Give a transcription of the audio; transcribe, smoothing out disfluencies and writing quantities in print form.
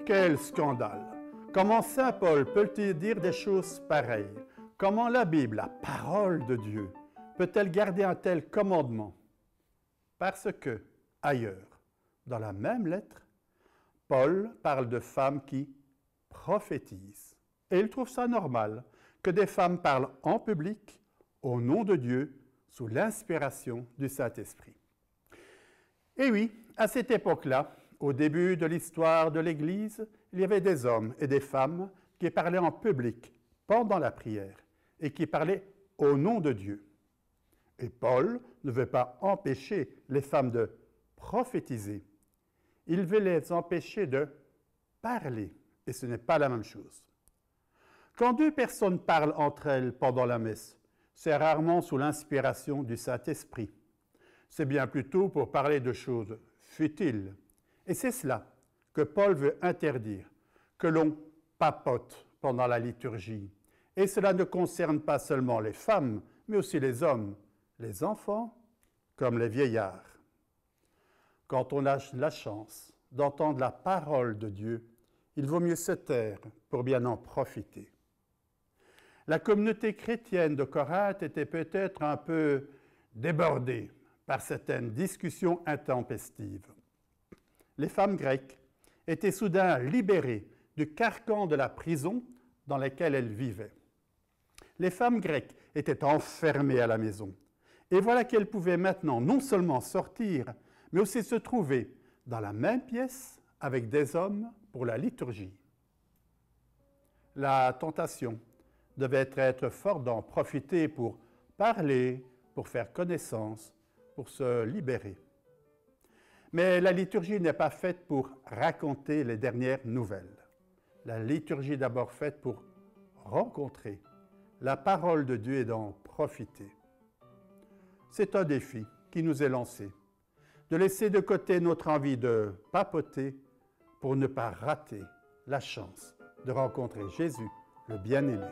Quel scandale! Comment Saint Paul peut-il dire des choses pareilles? Comment la Bible, la parole de Dieu, peut-elle garder un tel commandement? Parce que, ailleurs, dans la même lettre, Paul parle de femmes qui prophétisent. Et il trouve ça normal que des femmes parlent en public, au nom de Dieu, sous l'inspiration du Saint-Esprit. Et oui, à cette époque-là, au début de l'histoire de l'Église, il y avait des hommes et des femmes qui parlaient en public pendant la prière et qui parlaient au nom de Dieu. Et Paul ne veut pas empêcher les femmes de prophétiser. Il veut les empêcher de parler, et ce n'est pas la même chose. Quand deux personnes parlent entre elles pendant la messe, c'est rarement sous l'inspiration du Saint-Esprit. C'est bien plutôt pour parler de choses futiles. Et c'est cela que Paul veut interdire, que l'on papote pendant la liturgie. Et cela ne concerne pas seulement les femmes, mais aussi les hommes, les enfants comme les vieillards. Quand on a la chance d'entendre la parole de Dieu, il vaut mieux se taire pour bien en profiter. La communauté chrétienne de Corinthe était peut-être un peu débordée par certaines discussions intempestives. Les femmes grecques étaient soudain libérées du carcan de la prison dans laquelle elles vivaient. Les femmes grecques étaient enfermées à la maison. Et voilà qu'elles pouvaient maintenant non seulement sortir, mais aussi se trouver dans la même pièce avec des hommes pour la liturgie. La tentation devait être forte d'en profiter pour parler, pour faire connaissance, pour se libérer. Mais la liturgie n'est pas faite pour raconter les dernières nouvelles. La liturgie est d'abord faite pour rencontrer la parole de Dieu et d'en profiter. C'est un défi qui nous est lancé, de laisser de côté notre envie de papoter pour ne pas rater la chance de rencontrer Jésus, le bien-aimé.